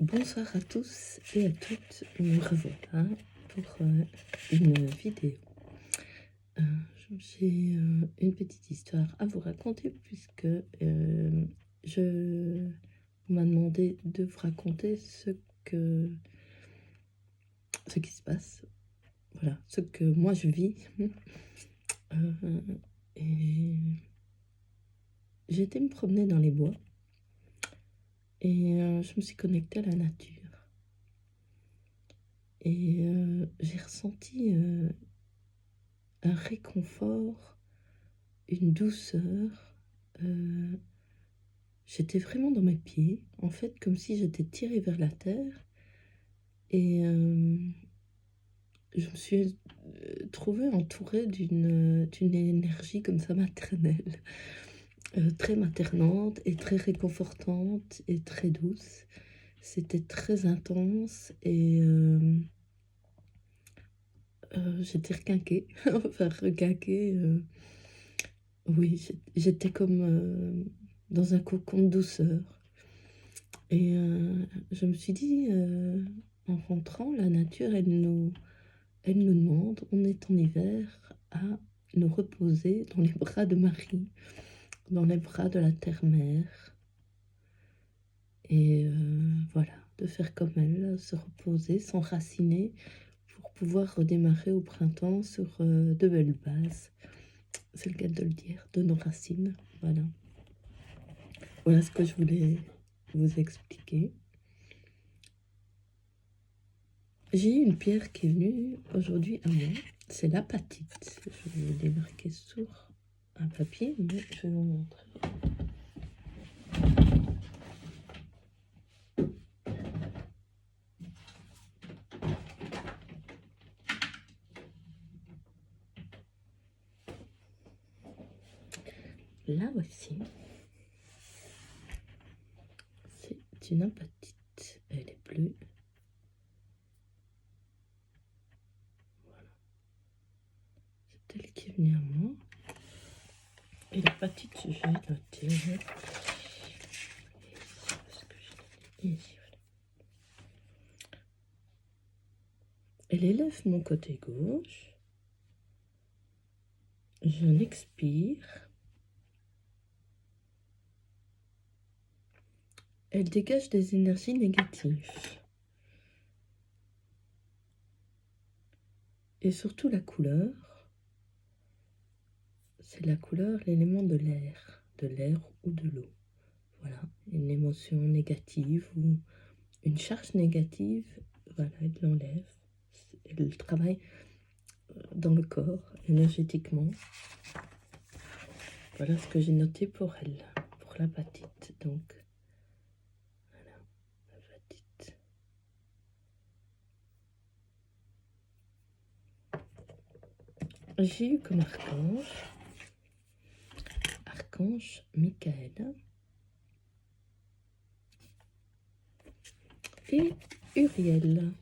Bonsoir à tous et à toutes, me revoilà pour une vidéo. Euh, J'ai une petite histoire à vous raconter puisque je on m'a demandé de vous raconter ce qui se passe, voilà, ce que moi je vis. Euh, et j'ai été me promener dans les bois et je me suis connectée à la nature. Et j'ai ressenti un réconfort, une douceur. euh, J'étais vraiment dans mes pieds, en fait, comme si j'étais tirée vers la terre. Et je me suis trouvée entourée d'une énergie comme ça maternelle, très maternante et très réconfortante et très douce. C'était très intense et j'étais requinquée, enfin requinquée. Oui, j'étais comme dans un cocon de douceur. Et je me suis dit, en rentrant, la nature, elle nous demande, on est en hiver, à nous reposer dans les bras de Marie, dans les bras de la terre-mère. Et voilà, de faire comme elle, se reposer, s'enraciner, pour pouvoir redémarrer au printemps sur de belles bases. C'est le cas de le dire, de nos racines. Voilà. Voilà ce que je voulais vous expliquer. J'ai une pierre qui est venue aujourd'hui à moi. C'est l'apatite. Je vais vous démarquer sur un papier, mais je vais vous montrer. La voici. C'est une apatite. Elle est bleue. Voilà. C'est elle qui est venue à moi. Et l'apatite, je vais noter. Ici, voilà. Elle élève mon côté gauche. Je l'expire. Elle dégage des énergies négatives. Et surtout la couleur. C'est la couleur, l'élément de l'air ou de l'eau. Voilà, une émotion négative ou une charge négative, voilà, elle l'enlève. Elle travaille dans le corps, énergétiquement. Voilà ce que j'ai noté pour elle, pour l'apatite. Donc, voilà, l'apatite. J'ai eu comme archange Michael et Uriel.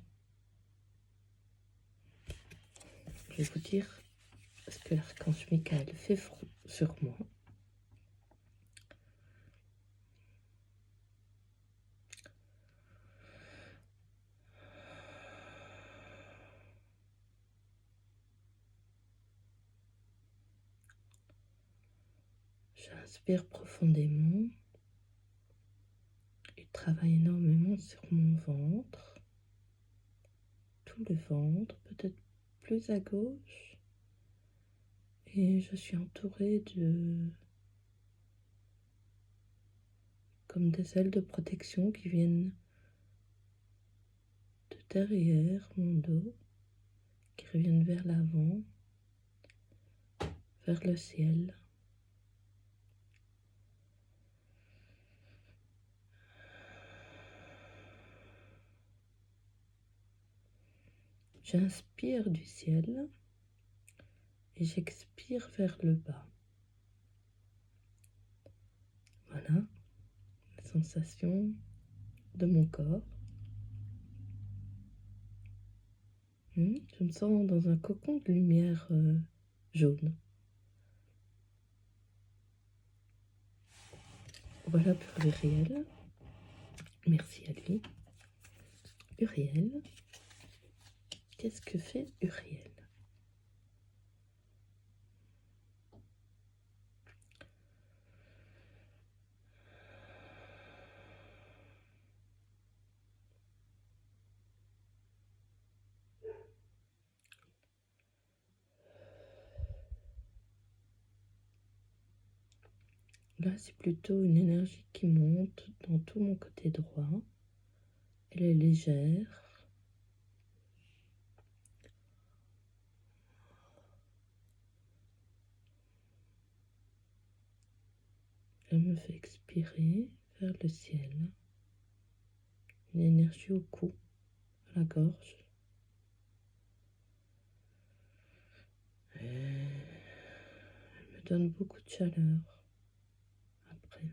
Je vais vous dire ce que l'archange Michael fait sur moi. J'inspire profondément. Il travaille énormément sur mon ventre, tout le ventre, peut-être plus à gauche. Et je suis entourée comme des ailes de protection qui viennent de derrière mon dos, qui reviennent vers l'avant, vers le ciel. J'inspire du ciel et j'expire vers le bas. Voilà la sensation de mon corps. Je me sens dans un cocon de lumière jaune. Voilà pour Uriel. Merci à lui. Uriel. Qu'est-ce que fait Uriel? Là, c'est plutôt une énergie qui monte dans tout mon côté droit. Elle est légère. Elle me fait expirer vers le ciel. Une énergie au cou, à la gorge. Elle me donne beaucoup de chaleur après.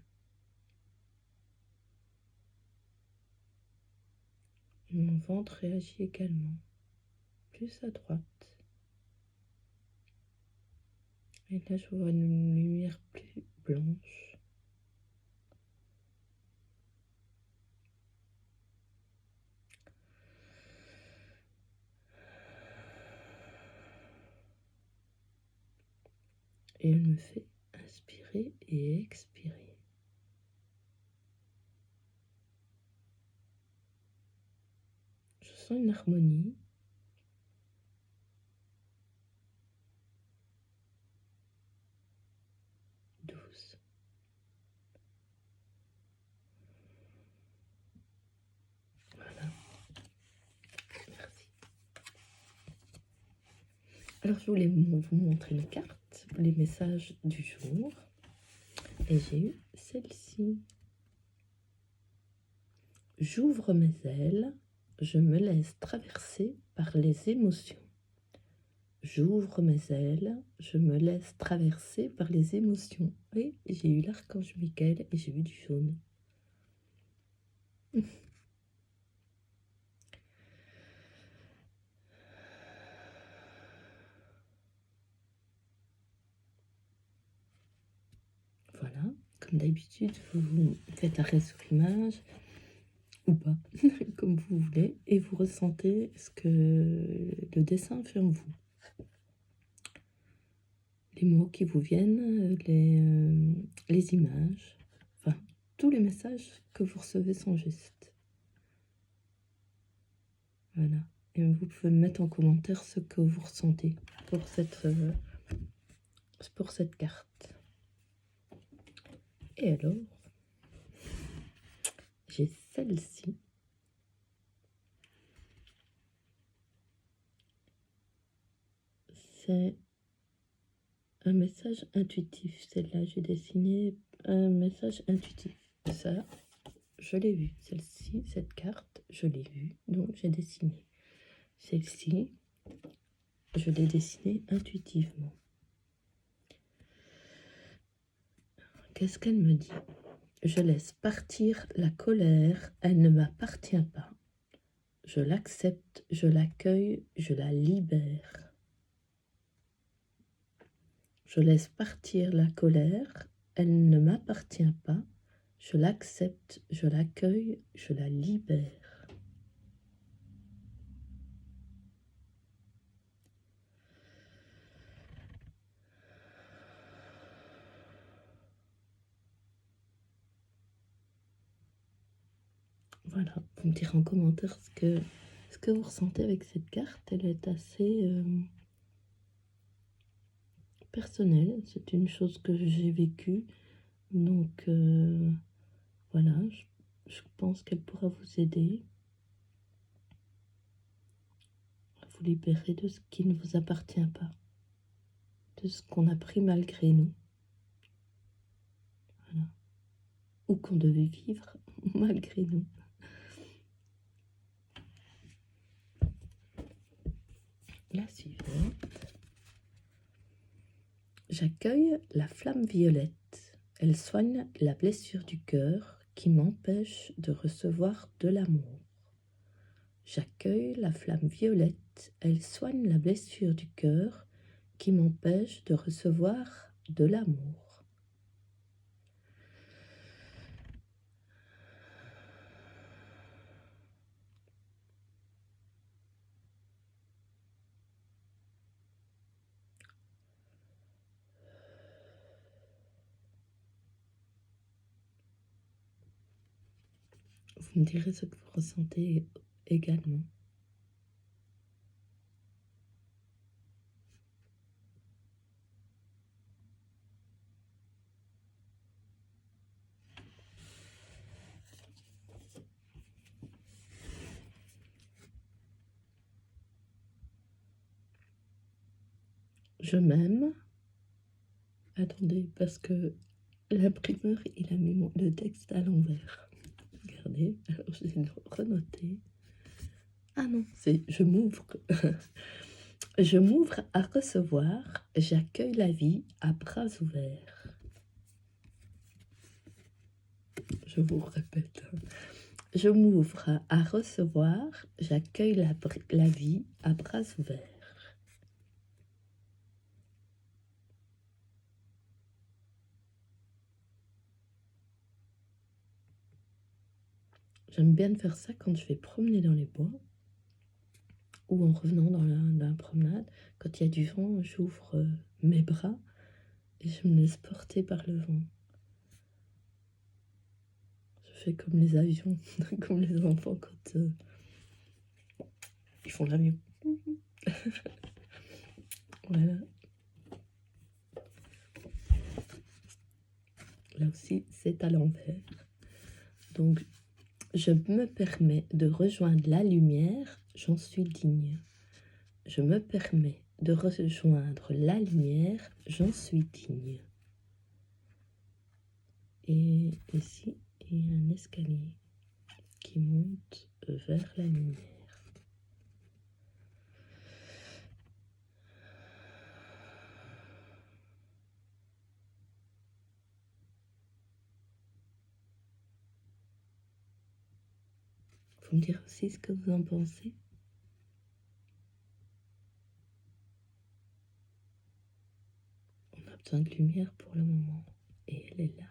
Mon ventre réagit également, plus à droite. Et là, je vois une lumière plus blanche. Et elle me fait inspirer et expirer. Je sens une harmonie. Douce. Voilà. Merci. Alors, je voulais vous montrer une carte, les messages du jour. Et j'ai eu celle-ci. J'ouvre mes ailes, je me laisse traverser par les émotions. J'ouvre mes ailes, je me laisse traverser par les émotions. Oui, j'ai eu l'archange Michael et j'ai eu du jaune. Voilà, comme d'habitude, vous faites arrêt sur image ou pas, comme vous voulez, et vous ressentez ce que le dessin fait en vous. Les mots qui vous viennent, les images, enfin, tous les messages que vous recevez sont justes. Voilà. Et vous pouvez mettre en commentaire ce que vous ressentez pour cette carte. Et alors, j'ai celle-ci. C'est un message intuitif. Celle-là, j'ai dessiné un message intuitif. Ça, je l'ai vu. Celle-ci, cette carte, je l'ai vue. Donc, j'ai dessiné. Celle-ci, je l'ai dessinée intuitivement. Qu'est-ce qu'elle me dit? Je laisse partir la colère, elle ne m'appartient pas. Je l'accepte, je l'accueille, je la libère. Je laisse partir la colère, elle ne m'appartient pas. Je l'accepte, je l'accueille, je la libère. Voilà, vous me direz en commentaire ce que vous ressentez avec cette carte. Elle est assez personnelle, c'est une chose que j'ai vécue. Donc voilà, je pense qu'elle pourra vous aider à vous libérer de ce qui ne vous appartient pas, de ce qu'on a pris malgré nous. Voilà. Ou qu'on devait vivre malgré nous. La suivante. J'accueille la flamme violette. Elle soigne la blessure du cœur qui m'empêche de recevoir de l'amour. J'accueille la flamme violette. Elle soigne la blessure du cœur qui m'empêche de recevoir de l'amour. Vous me direz ce que vous ressentez également. Je m'aime. Attendez, parce que l'imprimeur, il a mis le texte à l'envers. Regardez, alors je vais le renoter. Ah non, c'est je m'ouvre. Je m'ouvre à recevoir, j'accueille la vie à bras ouverts. Je vous répète. Je m'ouvre à recevoir, j'accueille la vie à bras ouverts. J'aime bien faire ça quand je vais promener dans les bois ou en revenant dans la promenade. Quand il y a du vent, j'ouvre mes bras et je me laisse porter par le vent. Je fais comme les avions, comme les enfants quand ils font l'avion. Voilà. Là aussi, c'est à l'envers. Donc, je me permets de rejoindre la lumière, j'en suis digne. Je me permets de rejoindre la lumière, j'en suis digne. Et ici, il y a un escalier qui monte vers la lumière. Vous me direz aussi ce que vous en pensez. On a besoin de lumière pour le moment. Et elle est là.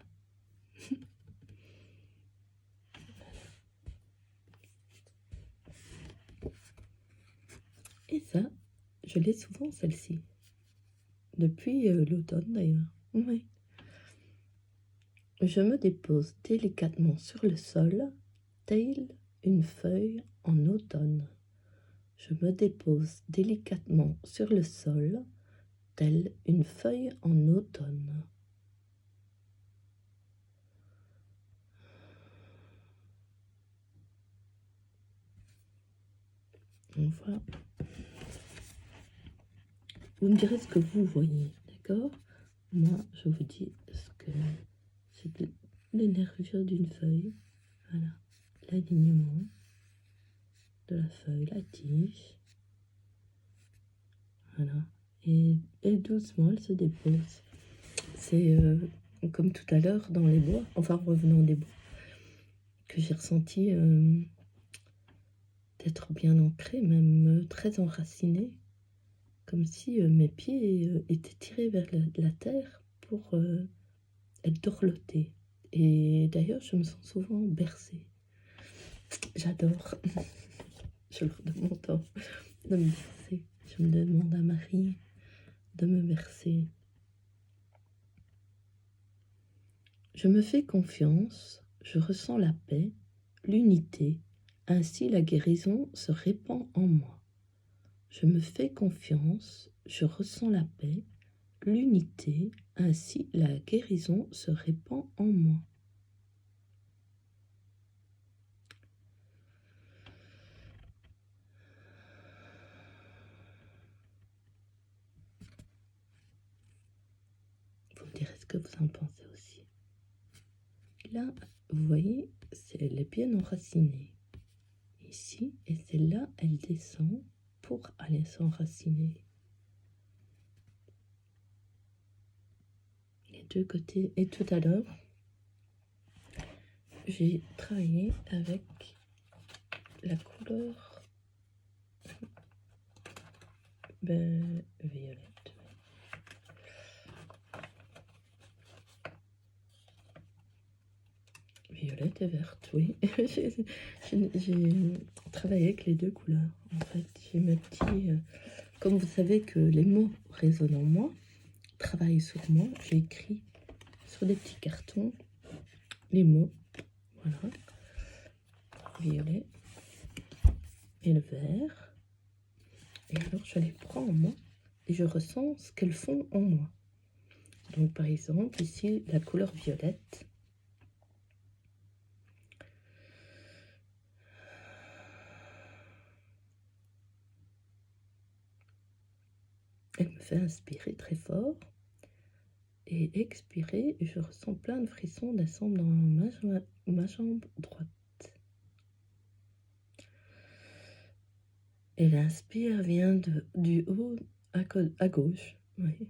Et ça, je l'ai souvent celle-ci. Depuis l'automne d'ailleurs. Oui. Je me dépose délicatement sur le sol, telle une feuille en automne. Je me dépose délicatement sur le sol, telle une feuille en automne. On voit. Vous me direz ce que vous voyez, d'accord? Moi, je vous dis ce que c'est les nervures d'une feuille. Voilà, l'alignement de la feuille, la tige. Voilà, et doucement, elle se dépose. C'est comme tout à l'heure dans les bois, enfin revenant des bois, que j'ai ressenti d'être bien ancré, même très enraciné, comme si mes pieds étaient tirés vers la terre pour être dorlotés. Et d'ailleurs, je me sens souvent bercée. J'adore. Je leur demande de me bercer. Je me demande à Marie de me bercer. Je me fais confiance, je ressens la paix, l'unité, ainsi la guérison se répand en moi. Je me fais confiance, je ressens la paix, l'unité, ainsi la guérison se répand en moi. Vous me direz ce que vous en pensez aussi. Là, vous voyez, elle est bien enracinée. Ici, et celle-là, elle descend pour aller s'enraciner. Les deux côtés. Et tout à l'heure, j'ai travaillé avec la couleur violette. Violette et verte, oui. J'ai travaillé avec les deux couleurs. En fait, j'ai mes petits... comme vous savez que les mots résonnent en moi, travaillent sur moi, j'ai écrit sur des petits cartons les mots. Voilà. violet et le vert. Et alors je les prends en moi et je ressens ce qu'elles font en moi. Donc par exemple ici la couleur violette. Elle me fait inspirer très fort et expirer et je ressens plein de frissons descendre dans ma jambe droite. Et l'inspire vient du haut à gauche. Oui.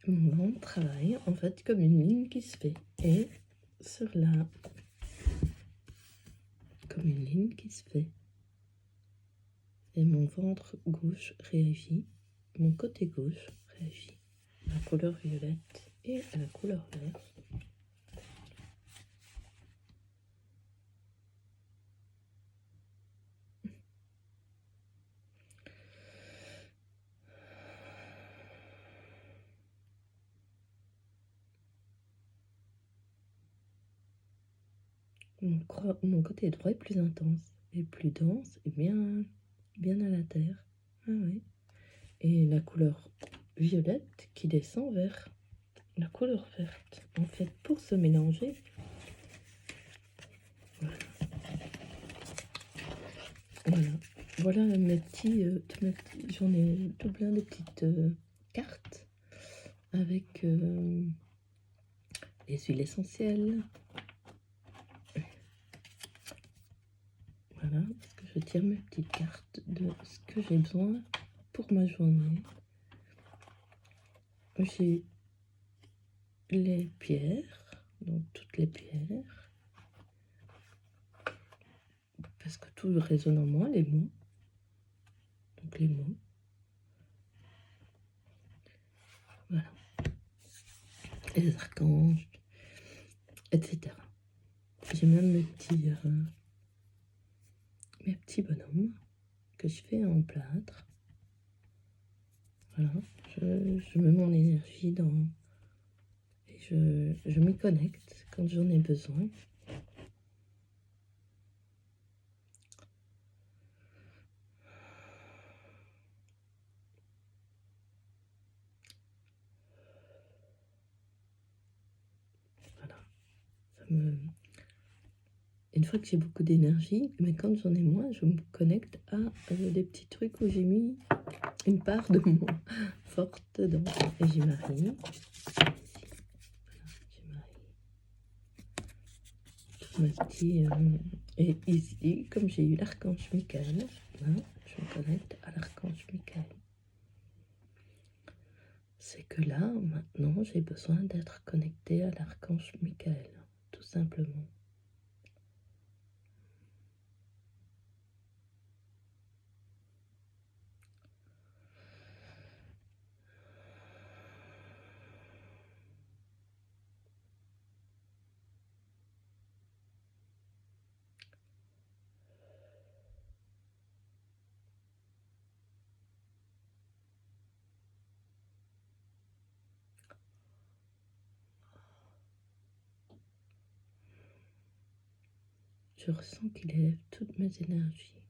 Mon ventre travaille en fait comme une ligne qui se fait. Et sur là, comme une ligne qui se fait. Et mon ventre gauche réagit, mon côté gauche réagit à la couleur violette et à la couleur verte. Mon côté droit est plus intense et plus dense et bien à la terre. Ah oui. Et la couleur violette qui descend vers la couleur verte. En fait, pour se mélanger, voilà mes petits, j'en ai tout plein de petites cartes avec les huiles essentielles. Voilà, parce que je tire mes petites cartes de ce que j'ai besoin pour ma journée. J'ai les pierres, donc toutes les pierres, parce que tout résonne en moi, les mots. Donc les mots. Voilà. Et les archanges, etc. J'ai même mes petits bonhommes que je fais en plâtre. Voilà, je mets mon énergie dans... Et je m'y connecte quand j'en ai besoin. Voilà, une fois que j'ai beaucoup d'énergie, mais quand j'en ai moins, je me connecte à des petits trucs où j'ai mis une part de moi forte dedans. Et j'y marie. Mes petits, et ici, comme j'ai eu l'archange Michael, hein, je me connecte à l'archange Michael. C'est que là, maintenant, j'ai besoin d'être connectée à l'archange Michael, tout simplement. Je ressens qu'il élève toutes mes énergies,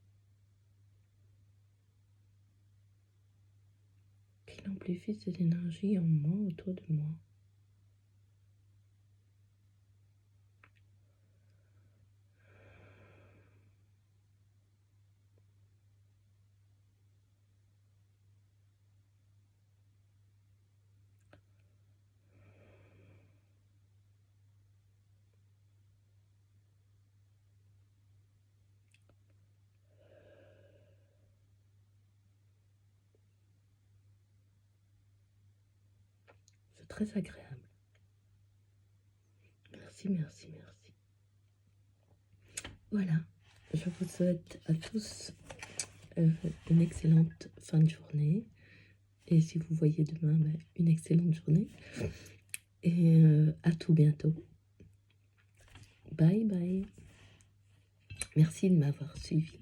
qu'il amplifie cette énergie en moi, autour de moi. C'est très agréable. Merci, merci, merci. Voilà, je vous souhaite à tous une excellente fin de journée. Et si vous voyez demain, une excellente journée. et à tout bientôt. Bye bye. Merci de m'avoir suivi.